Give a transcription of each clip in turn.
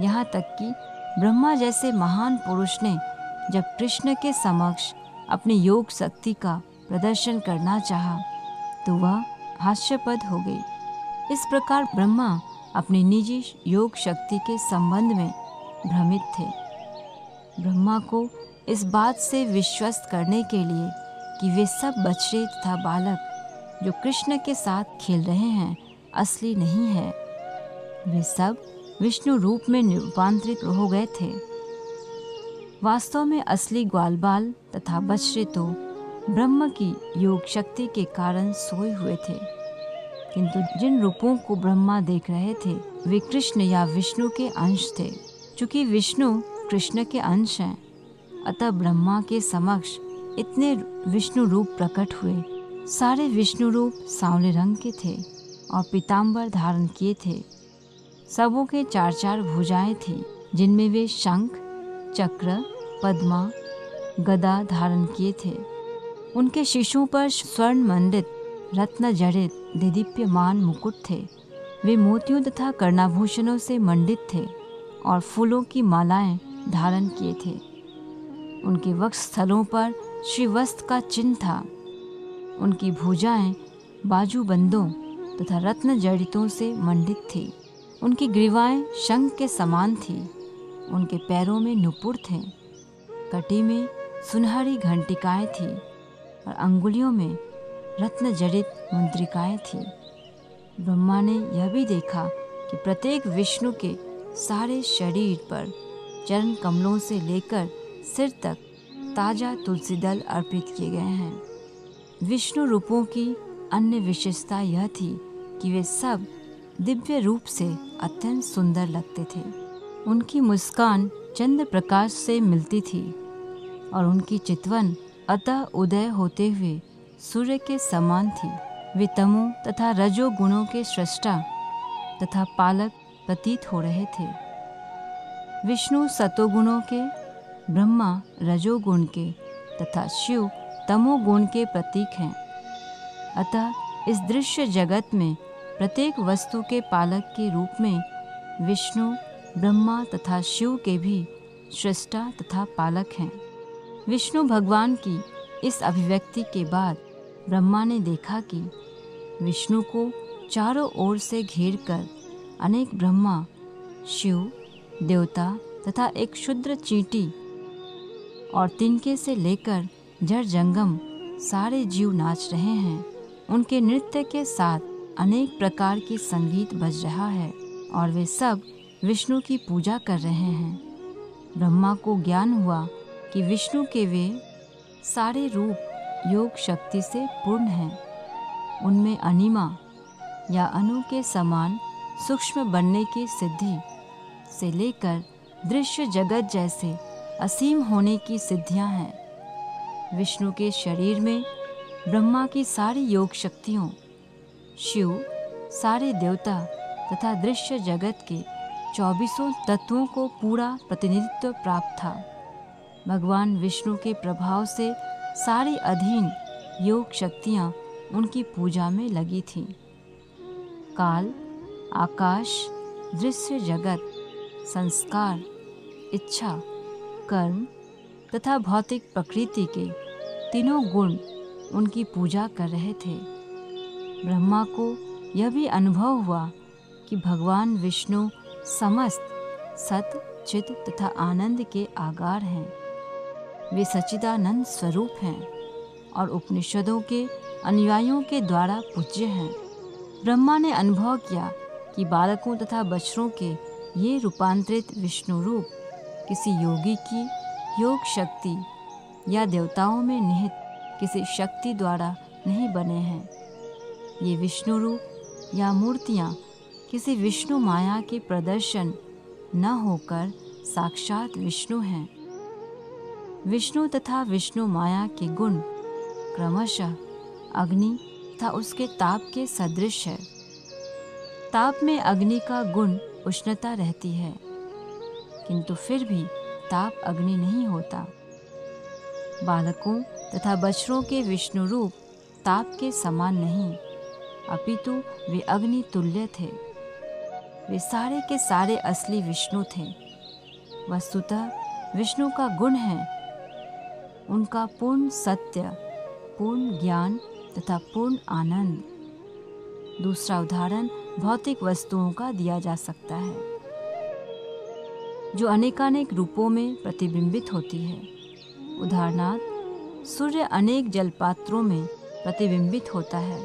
यहाँ तक कि ब्रह्मा जैसे महान पुरुष ने जब कृष्ण के समक्ष अपनी योग शक्ति का प्रदर्शन करना चाहा तो वह हास्यास्पद हो गई। इस प्रकार ब्रह्मा अपनी निजी योग शक्ति के संबंध में भ्रमित थे। ब्रह्मा को इस बात से विश्वस्त करने के लिए कि वे सब बछड़े तथा बालक जो कृष्ण के साथ खेल रहे हैं असली नहीं है, वे सब विष्णु रूप में रूपांतरित हो गए थे। वास्तव में असली ग्वालबाल तथा बछड़े तो ब्रह्म की योग शक्ति के कारण सोए हुए थे, किंतु जिन रूपों को ब्रह्मा देख रहे थे वे कृष्ण या विष्णु के अंश थे। चूंकि विष्णु कृष्ण के अंश हैं, अतः ब्रह्मा के समक्ष इतने विष्णु रूप प्रकट हुए। सारे विष्णु रूप सांवले रंग के थे और पीताम्बर धारण किए थे। सबों के 4-4 भुजाएं थी, जिनमें वे शंख, चक्र, पद्मा, गदा धारण किए थे। उनके शीशों पर स्वर्ण मंडित रत्न जड़ित देदीप्यमान मुकुट थे। वे मोतियों तथा कर्णाभूषणों से मंडित थे और फूलों की मालाएं धारण किए थे। उनके वक्षस्थलों पर श्रीवस्त्र का चिन्ह था। उनकी भुजाएं बाजूबंदों तथा रत्न जड़ितों से मंडित थी। उनकी ग्रीवाएं शंख के समान थी। उनके पैरों में नुपुर थे। कटी में सुनहरी घंटिकाएं थी और अंगुलियों में रत्न जड़ित मुद्रिकाएं थी। ब्रह्मा ने यह भी देखा कि प्रत्येक विष्णु के सारे शरीर पर चरण कमलों से लेकर सिर तक ताजा तुलसी दल अर्पित किए गए हैं। विष्णु रूपों की अन्य विशेषता यह थी कि वे सब दिव्य रूप से अत्यंत सुंदर लगते थे। उनकी मुस्कान चंद्र प्रकाश से मिलती थी और उनकी चितवन अतः उदय होते हुए सूर्य के समान थी। वे तमो तथा रजो गुणों के सृष्टा तथा पालक प्रतीत हो रहे थे। विष्णु सतोगुणों के, ब्रह्मा रजोगुण के तथा शिव तमोगुण के प्रतीक हैं। अतः इस दृश्य जगत में प्रत्येक वस्तु के पालक के रूप में विष्णु, ब्रह्मा तथा शिव के भी सृष्टा तथा पालक हैं। विष्णु भगवान की इस अभिव्यक्ति के बाद ब्रह्मा ने देखा कि विष्णु को चारों ओर से घेर कर अनेक ब्रह्मा, शिव, देवता तथा एक क्षुद्र चींटी और तिनके से लेकर जड़ जंगम सारे जीव नाच रहे हैं। उनके नृत्य के साथ अनेक प्रकार की संगीत बज रहा है और वे सब विष्णु की पूजा कर रहे हैं। ब्रह्मा को ज्ञान हुआ कि विष्णु के वे सारे रूप योग शक्ति से पूर्ण हैं। उनमें अनिमा या अणु के समान सूक्ष्म बनने की सिद्धि से लेकर दृश्य जगत जैसे असीम होने की सिद्धियां हैं। विष्णु के शरीर में ब्रह्मा की सारी योग शक्तियों, शिव, सारे देवता तथा दृश्य जगत के 24 तत्वों को पूरा प्रतिनिधित्व प्राप्त था। भगवान विष्णु के प्रभाव से सारी अधीन योग शक्तियाँ उनकी पूजा में लगी थीं। काल, आकाश, दृश्य जगत, संस्कार, इच्छा, कर्म तथा भौतिक प्रकृति के तीनों गुण उनकी पूजा कर रहे थे। ब्रह्मा को यह भी अनुभव हुआ कि भगवान विष्णु समस्त सत, चित तथा आनंद के आगार हैं। वे सच्चिदानंद स्वरूप हैं और उपनिषदों के अनुयायियों के द्वारा पूज्य हैं। ब्रह्मा ने अनुभव किया कि बालकों तथा बछड़ों के ये रूपांतरित विष्णु रूप किसी योगी की योग शक्ति या देवताओं में निहित किसी शक्ति द्वारा नहीं बने हैं। ये विष्णु रूप या मूर्तियाँ किसी विष्णु माया के प्रदर्शन न होकर साक्षात विष्णु हैं। विष्णु तथा विष्णु माया के गुण क्रमशः अग्नि तथा उसके ताप के सदृश है। ताप में अग्नि का गुण उष्णता रहती है, किंतु फिर भी ताप अग्नि नहीं होता। बालकों तथा बछड़ों के विष्णु रूप ताप के समान नहीं, अपितु वे अग्नि तुल्य थे। वे सारे के सारे असली विष्णु थे। वस्तुतः विष्णु का गुण है उनका पूर्ण सत्य, पूर्ण ज्ञान तथा पूर्ण आनंद। दूसरा उदाहरण भौतिक वस्तुओं का दिया जा सकता है, जो अनेकानेक रूपों में प्रतिबिंबित होती है। उदाहरणार्थ सूर्य अनेक जलपात्रों में प्रतिबिंबित होता है,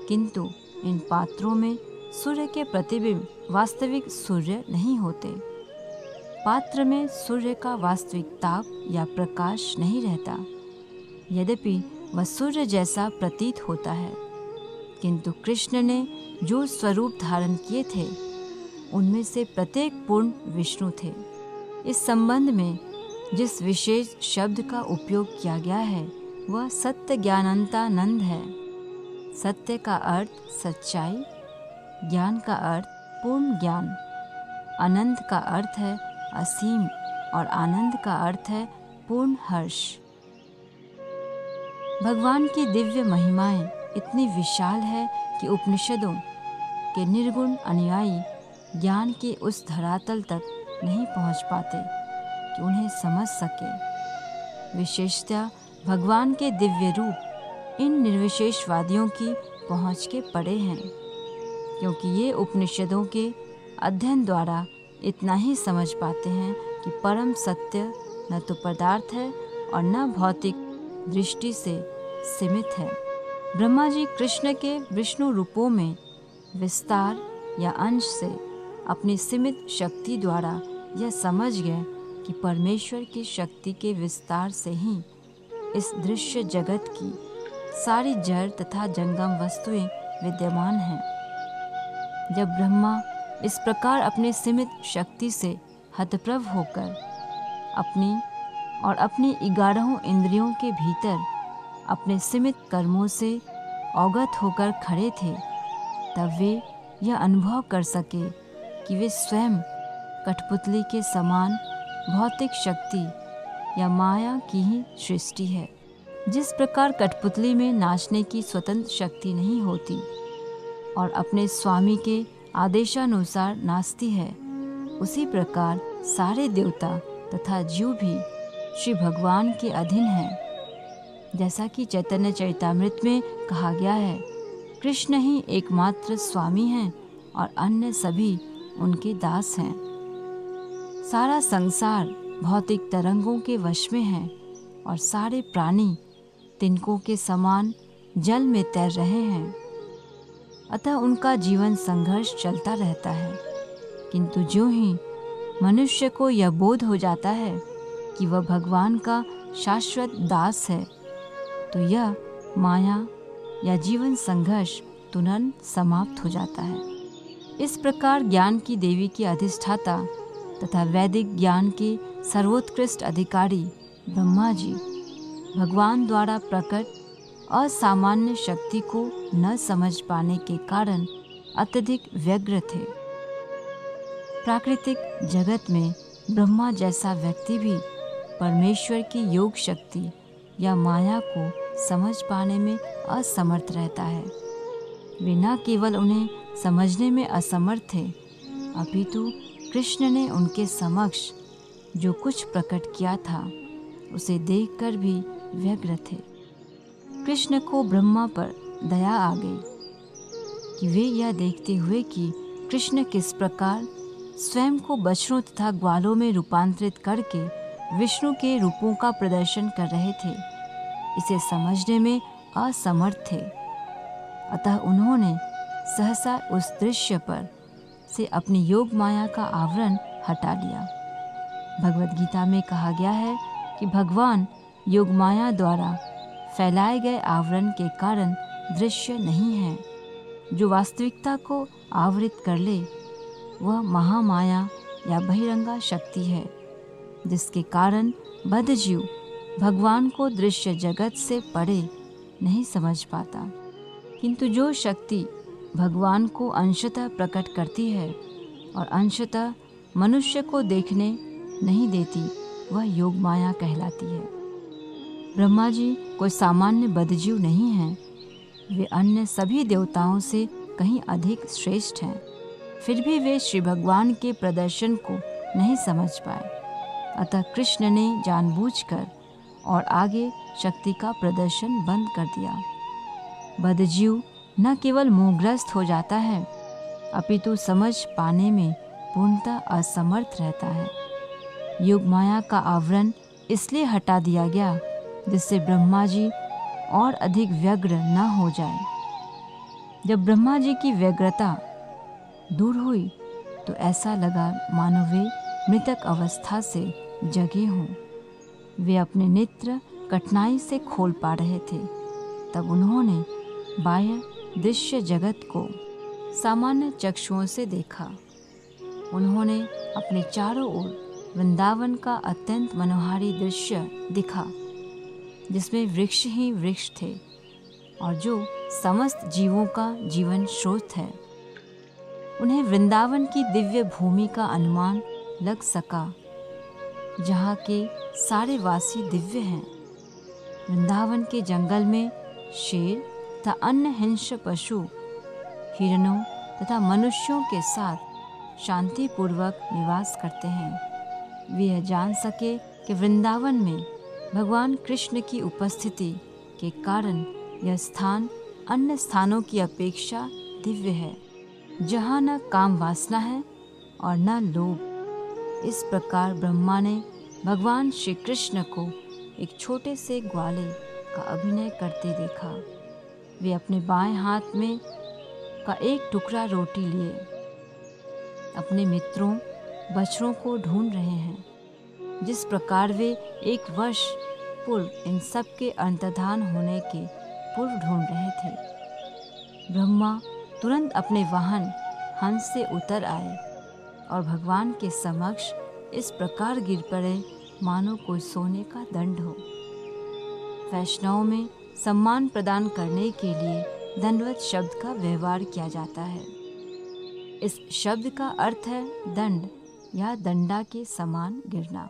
किंतु इन पात्रों में सूर्य के प्रतिबिंब वास्तविक सूर्य नहीं होते। पात्र में सूर्य का वास्तविक ताप या प्रकाश नहीं रहता, यद्यपि वह सूर्य जैसा प्रतीत होता है। किंतु कृष्ण ने जो स्वरूप धारण किए थे, उनमें से प्रत्येक पूर्ण विष्णु थे। इस संबंध में जिस विशेष शब्द का उपयोग किया गया है वह सत्य ज्ञानंतानंद है। सत्य का अर्थ सच्चाई, ज्ञान का अर्थ पूर्ण ज्ञान, अनंत का अर्थ है असीम और आनंद का अर्थ है पूर्ण हर्ष। भगवान की दिव्य महिमाएं इतनी विशाल है कि उपनिषदों के निर्गुण अनुयायी ज्ञान के उस धरातल तक नहीं पहुंच पाते कि उन्हें समझ सके। विशेषतः भगवान के दिव्य रूप इन निर्विशेषवादियों की पहुंच के परे हैं, क्योंकि ये उपनिषदों के अध्ययन द्वारा इतना ही समझ पाते हैं कि परम सत्य न तो पदार्थ है और न भौतिक दृष्टि से सीमित है। ब्रह्मा जी कृष्ण के विष्णु रूपों में विस्तार या अंश से अपनी सीमित शक्ति द्वारा यह समझ गए कि परमेश्वर की शक्ति के विस्तार से ही इस दृश्य जगत की सारी जड़ तथा जंगम वस्तुएं विद्यमान हैं। जब ब्रह्मा इस प्रकार अपने सीमित शक्ति से हतप्रभ होकर अपनी 11 इंद्रियों के भीतर अपने सीमित कर्मों से अवगत होकर खड़े थे, तब वे यह अनुभव कर सके कि वे स्वयं कठपुतली के समान भौतिक शक्ति या माया की ही सृष्टि है। जिस प्रकार कठपुतली में नाचने की स्वतंत्र शक्ति नहीं होती और अपने स्वामी के आदेशानुसार नाचती है, उसी प्रकार सारे देवता तथा जीव भी श्री भगवान के अधीन हैं। जैसा कि चैतन्य चरितामृत में कहा गया है, कृष्ण ही एकमात्र स्वामी हैं और अन्य सभी उनके दास हैं। सारा संसार भौतिक तरंगों के वश में है और सारे प्राणी तिनकों के समान जल में तैर रहे हैं। अतः उनका जीवन संघर्ष चलता रहता है। किंतु जो ही मनुष्य को यह बोध हो जाता है कि वह भगवान का शाश्वत दास है, तो यह माया या जीवन संघर्ष तुरंत समाप्त हो जाता है। इस प्रकार ज्ञान की देवी की अधिष्ठाता तथा वैदिक ज्ञान के सर्वोत्कृष्ट अधिकारी ब्रह्मा जी भगवान द्वारा प्रकट असामान्य शक्ति को न समझ पाने के कारण अत्यधिक व्यग्र थे। प्राकृतिक जगत में ब्रह्मा जैसा व्यक्ति भी परमेश्वर की योग शक्ति या माया को समझ पाने में असमर्थ रहता है। वे न केवल उन्हें समझने में असमर्थ थे, अपितु कृष्ण ने उनके समक्ष जो कुछ प्रकट किया था उसे देखकर भी व्यग्र थे। कृष्ण को ब्रह्मा पर दया आ गई कि वे यह देखते हुए कि कृष्ण किस प्रकार स्वयं को बछड़ों तथा ग्वालों में रूपांतरित करके विष्णु के रूपों का प्रदर्शन कर रहे थे, इसे समझने में असमर्थ थे। अतः उन्होंने सहसा उस दृश्य पर से अपनी योग माया का आवरण हटा लिया। भगवद गीता में कहा गया है कि भगवान योग माया द्वारा फैलाए गए आवरण के कारण दृश्य नहीं है। जो वास्तविकता को आवृत कर ले वह महामाया या बहिरंगा शक्ति है, जिसके कारण बद्धजीव भगवान को दृश्य जगत से परे नहीं समझ पाता। किंतु जो शक्ति भगवान को अंशतः प्रकट करती है और अंशतः मनुष्य को देखने नहीं देती, वह योग माया कहलाती है। ब्रह्मा जी कोई सामान्य बद्धजीव नहीं हैं, वे अन्य सभी देवताओं से कहीं अधिक श्रेष्ठ हैं। फिर भी वे श्री भगवान के प्रदर्शन को नहीं समझ पाए। अतः कृष्ण ने जानबूझकर और आगे शक्ति का प्रदर्शन बंद कर दिया। बद्धजीव न केवल मोहग्रस्त हो जाता है, अपितु समझ पाने में पूर्णतः असमर्थ रहता है। योग माया का आवरण इसलिए हटा दिया गया जिससे ब्रह्मा जी और अधिक व्यग्र न हो जाए। जब ब्रह्मा जी की व्यग्रता दूर हुई तो ऐसा लगा मानो वे मृतक अवस्था से जगे हों। वे अपने नेत्र कठिनाई से खोल पा रहे थे। तब उन्होंने बाह्य दृश्य जगत को सामान्य चक्षुओं से देखा। उन्होंने अपने चारों ओर वृंदावन का अत्यंत मनोहारी दृश्य दिखा, जिसमें वृक्ष ही वृक्ष थे और जो समस्त जीवों का जीवन स्रोत है। उन्हें वृंदावन की दिव्य भूमि का अनुमान लग सका, जहाँ के सारे वासी दिव्य हैं। वृंदावन के जंगल में शेर तथा अन्य हिंस्र पशु हिरणों तथा मनुष्यों के साथ शांतिपूर्वक निवास करते हैं। वे यह जान सके कि वृंदावन में भगवान कृष्ण की उपस्थिति के कारण यह स्थान अन्य स्थानों की अपेक्षा दिव्य है, जहाँ न काम वासना है और न लोभ। इस प्रकार ब्रह्मा ने भगवान श्री कृष्ण को एक छोटे से ग्वाले का अभिनय करते देखा। वे अपने बाएं हाथ में का एक टुकड़ा रोटी लिए अपने मित्रों बछड़ों को ढूंढ रहे हैं। जिस प्रकार वे एक वर्ष पूर्व इन सब के अंतर्धान होने के पूर्व ढूंढ रहे थे। ब्रह्मा तुरंत अपने वाहन हंस से उतर आए और भगवान के समक्ष इस प्रकार गिर पड़े मानो कोई सोने का दंड हो। वैष्णव में सम्मान प्रदान करने के लिए दंडवत शब्द का व्यवहार किया जाता है। इस शब्द का अर्थ है दंड या दंडा के समान गिरना।